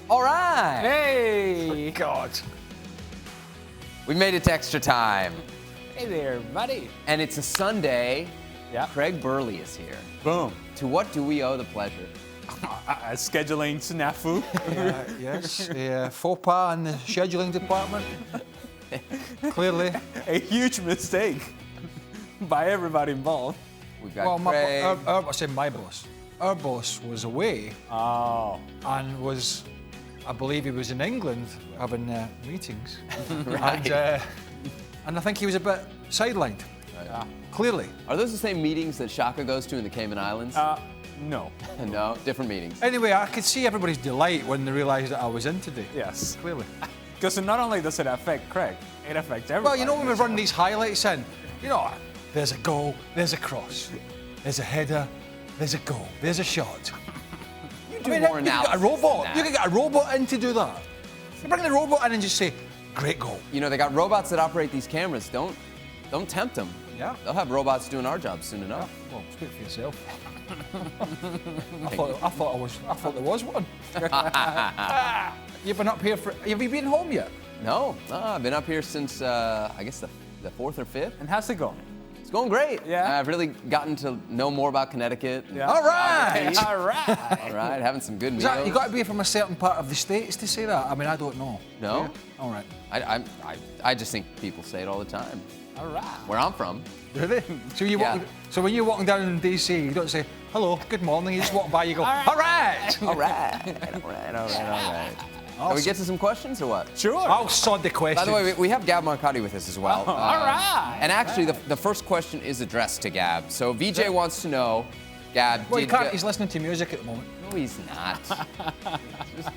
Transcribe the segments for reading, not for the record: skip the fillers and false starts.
All right. Hey! God. We made it to extra time. Hey there, buddy. And it's a Sunday. Yeah. Craig Burley is here. Boom. To what do we owe the pleasure? Scheduling snafu. Yes, faux pas in the scheduling department. Clearly. A huge mistake by everybody involved. We've got Craig. I say my boss. Our boss was away Oh. and was, I believe he was in England having meetings. Right. And I think he was a bit sidelined. Right. Clearly. Are those the same meetings that Shaka goes to in the Cayman Islands? No. No, different meetings. Anyway, I could see everybody's delight when they realised that I was in today. Yes. Clearly. Because not only does it affect Craig, it affects everybody. Well, you know when we run these highlights in, you know, there's a goal, there's a cross, there's a header, there's a goal, there's a shot. You do more you can get a analysis robot. than You that. can get a robot in to do that. You bring the robot in and just say, great goal. You know, they got robots that operate these cameras. Don't tempt them. Yeah. They'll have robots doing our jobs soon enough. Well, speak for yourself. I thought there was one. You've been up here have you been home yet? No, I've been up here since, I guess, the 4th or 5th. And how's it going? It's going great. Yeah. I've really gotten to know more about Connecticut. Yeah. All right. All right. All right, having some good meals. You got to be from a certain part of the States to say that? I mean, I don't know. No? Yeah. All right. I just think people say it all the time. All right. Where I'm from. Do they? So when you're walking down in DC, you don't say, hello, good morning, you just walk by, you go, all right. All right. All right. Can we get to some questions or what? Sure. I'll sod the question. By the way, we have Gab Marcotti with us as well. All right. And actually, the first question is addressed to Gab. So VJ wants to know, Gab, Well, he can't, he's listening to music at the moment. No, he's not. He's just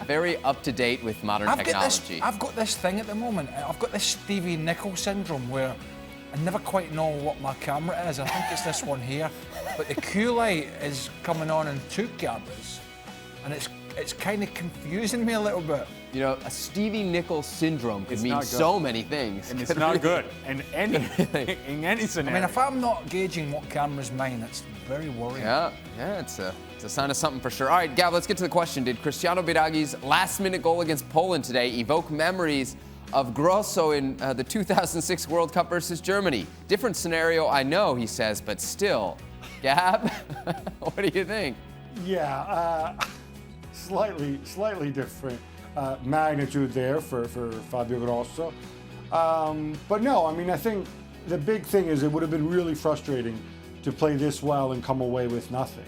very up to date with modern technology. I've got this thing at the moment. I've got this Stevie Nicol syndrome where I never quite know what my camera is. I think it's this one here. But the Q light is coming on in two cameras. And it's kind of confusing me a little bit. You know, a Stevie Nicol syndrome could It's mean not good. so many things. And it's not good in any scenario. I mean, if I'm not gauging what camera's mine, it's very worrying. Yeah, it's a sign of something for sure. All right, Gab, let's get to the question. Did Cristiano Biragi's last-minute goal against Poland today evoke memories of Grosso in the 2006 World Cup versus Germany? Different scenario, I know, he says, but still. Gab, what do you think? Yeah, slightly different magnitude there for Fabio Grosso. But no, I mean, I think the big thing is it would have been really frustrating to play this well and come away with nothing.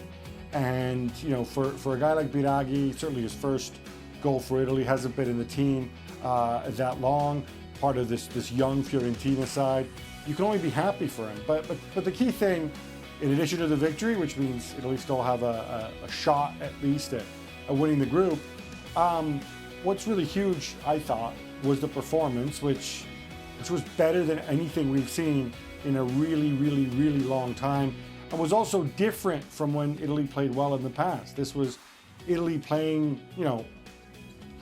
And, you know, for a guy like Biraghi, certainly his first goal for Italy, hasn't been in the team that long, part of this young Fiorentina side. You can only be happy for him. But the key thing, in addition to the victory, which means Italy still have a shot at least at winning the group, what's really huge, I thought, was the performance, which was better than anything we've seen in a really, really, really long time, and was also different from when Italy played well in the past. This was Italy playing, you know,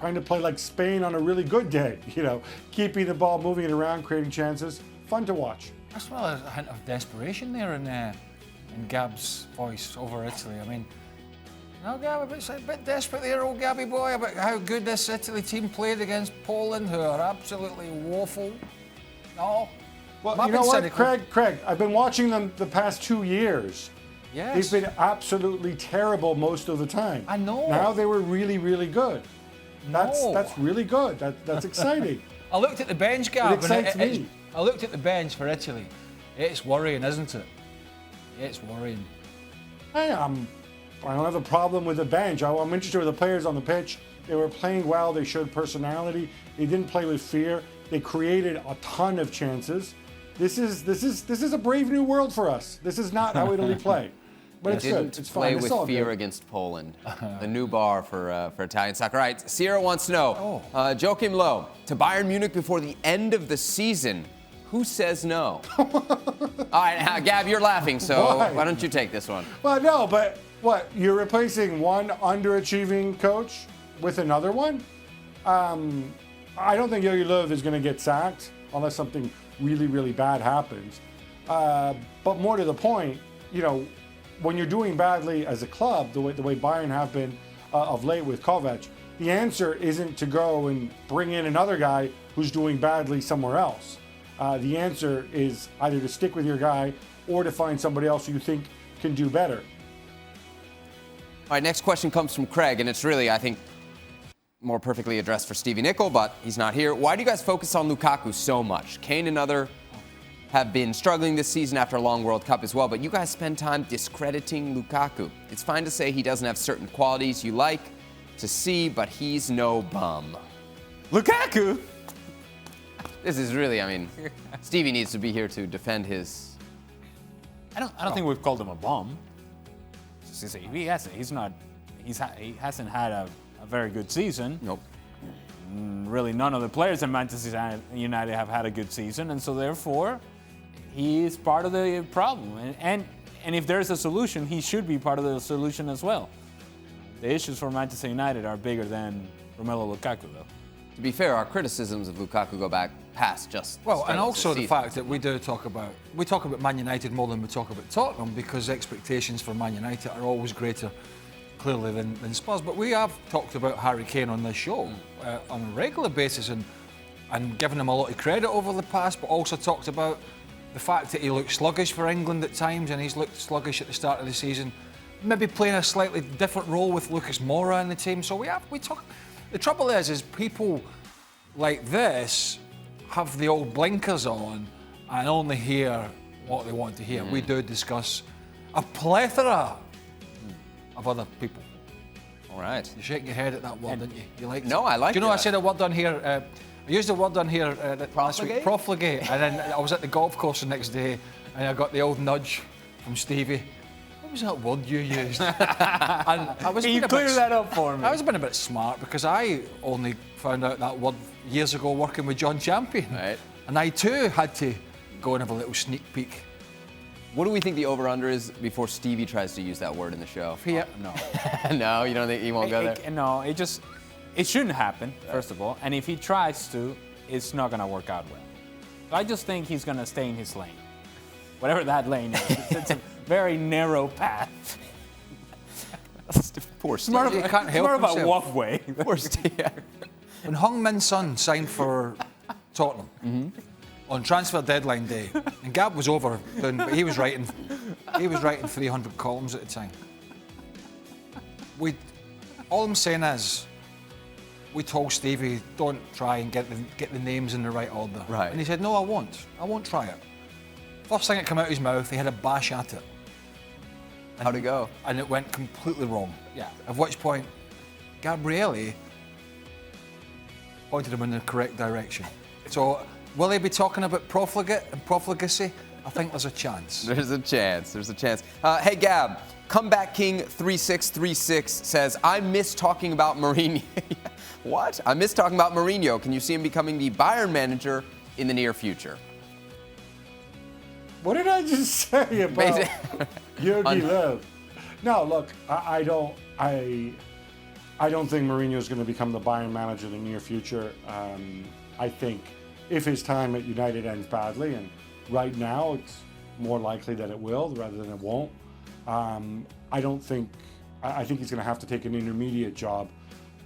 trying to play like Spain on a really good day, you know, keeping the ball, moving it around, creating chances. Fun to watch. I smell a hint of desperation there in Gab's voice over Italy. I mean, no, Gab, it's a bit desperate there, old Gabby boy, about how good this Italy team played against Poland, who are absolutely woeful. No. Well, you know what, Craig, I've been watching them the past 2 years. Yes. They've been absolutely terrible most of the time. I know. Now they were really, really good. That's really good. That's exciting. I looked at the bench, Gab. It excites me. I looked at the bench for Italy. It's worrying, isn't it? It's worrying. I don't have a problem with the bench. I'm interested with the players on the pitch. They were playing well. They showed personality. They didn't play with fear. They created a ton of chances. This is a brave new world for us. This is not how Italy play. But it's good. It's play fine. with fear against Poland. The new bar for Italian soccer. All right, Sierra wants to know, Joachim Low, to Bayern Munich before the end of the season. Who says no? All right, Gab, you're laughing, so why don't you take this one? Well, no, but what? You're replacing one underachieving coach with another one? I don't think Jogi Löw is going to get sacked unless something really, really bad happens. But more to the point, you know, when you're doing badly as a club, the way Bayern have been of late with Kovac, the answer isn't to go and bring in another guy who's doing badly somewhere else. The answer is either to stick with your guy or to find somebody else who you think can do better. All right, next question comes from Craig, and it's really, I think, more perfectly addressed for Stevie Nicol, but he's not here. Why do you guys focus on Lukaku so much? Kane and other have been struggling this season after a long World Cup as well, but you guys spend time discrediting Lukaku. It's fine to say he doesn't have certain qualities you like to see, but he's no bum. Lukaku? This is really, I mean, Stevie needs to be here to defend his... I don't think we've called him a bum. He hasn't had a very good season. Nope. Really, none of the players in Manchester United have had a good season, and so therefore, he is part of the problem. And if there's a solution, he should be part of the solution as well. The issues for Manchester United are bigger than Romelu Lukaku, though. To be fair, our criticisms of Lukaku go back past just... Well, and start of also the season. fact that we talk about Man United more than we talk about Tottenham, because expectations for Man United are always greater, clearly, than Spurs. But we have talked about Harry Kane on this show on a regular basis and given him a lot of credit over the past, but also talked about the fact that he looked sluggish for England at times, and he's looked sluggish at the start of the season, maybe playing a slightly different role with Lucas Moura in the team. So we talk. The trouble is people like this have the old blinkers on and only hear what they want to hear. We do discuss a plethora of other people. All right. You shake your head at that word, didn't you? You like? No, I like it. Do you know I said a word on here? I used a word on here last week, profligate, and then I was at the golf course the next day, and I got the old nudge from Stevie. What was that word you used? And I was Can you clear that up for me? I was being a bit smart because I only found out that word years ago working with John Champion. Right. And I too had to go and have a little sneak peek. What do we think the over-under is before Stevie tries to use that word in the show? No. No, you don't think he won't go there? No, it shouldn't happen, first of all. And if he tries to, it's not going to work out well. So I just think he's going to stay in his lane. Whatever that lane is. It's a very narrow path. Poor It's more of, Stevie. he can't It's help more of a himself. walkway. Poor Stevie. When Heung-min Son signed for Tottenham on transfer deadline day, and Gab was over, but he was writing 300 columns at the time. All I'm saying is, we told Stevie, don't try and get the names in the right order. Right. And he said, no, I won't. I won't try it. First thing that came out of his mouth, he had a bash at it. How'd it go? And it went completely wrong. Yeah. At which point, Gabrielli pointed him in the correct direction. So, will they be talking about profligate and profligacy? I think there's a chance. There's a chance. There's a chance. Hey, Gab, Comeback King 3636 says, I miss talking about Mourinho. What? I miss talking about Mourinho. Can you see him becoming the Bayern manager in the near future? What did I just say about Jogi Löw? No, look, I don't think Mourinho is going to become the Bayern manager in the near future. I think if his time at United ends badly, and right now it's more likely that it will rather than it won't. I think he's going to have to take an intermediate job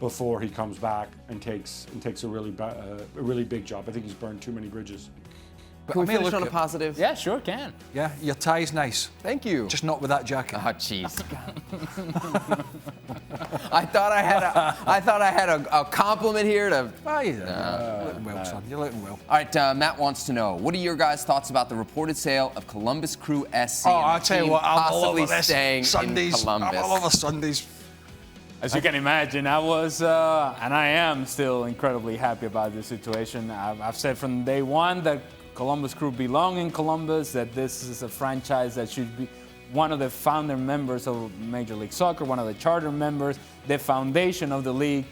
before he comes back and takes a really big job. I think he's burned too many bridges. Can we finish on a positive? Yeah, sure can. Yeah, your tie's nice. Thank you. Just not with that jacket. Oh, jeez. I thought I had a compliment here to. Ah, you're looking well, son. You're looking well. All right, Matt wants to know, what are your guys' thoughts about the reported sale of Columbus Crew SC? Oh, and the I'll tell you team what, I'm all possibly over this. staying Sundays. in Columbus. I'm all over Sundays. As you can imagine, I was, and I am still incredibly happy about this situation. I've said from day one that Columbus Crew belong in Columbus, that this is a franchise that should be one of the founder members of Major League Soccer, one of the charter members, the foundation of the league.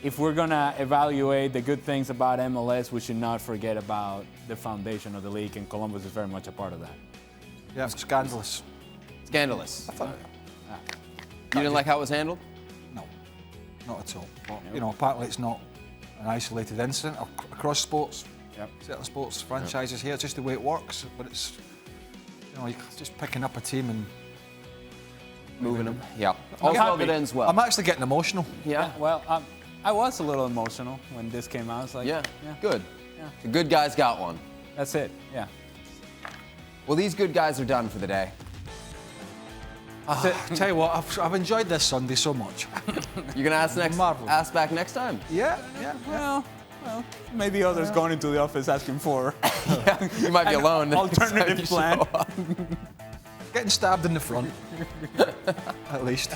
If we're going to evaluate the good things about MLS, we should not forget about the foundation of the league, and Columbus is very much a part of that. Yeah, scandalous. Scandalous. I thought, You didn't like how it was handled? no, not at all. But, you know, apparently it's not an isolated incident across sports. Yep. Certain sports franchises here, it's just the way it works. But it's, you know, you're just picking up a team and Moving them. Yeah. All's well happy. that ends well. I'm actually getting emotional. Yeah. Well, I was a little emotional when this came out. It's like, Yeah. Good. Yeah. The good guys got one. That's it. Yeah. Well, these good guys are done for the day. Tell you what, I've enjoyed this Sunday so much. You're gonna Marvelous. ask back next time. Yeah. Well, maybe others going into the office asking for You might be alone. the next time alternative you plan. show up. Getting stabbed in the front. At least.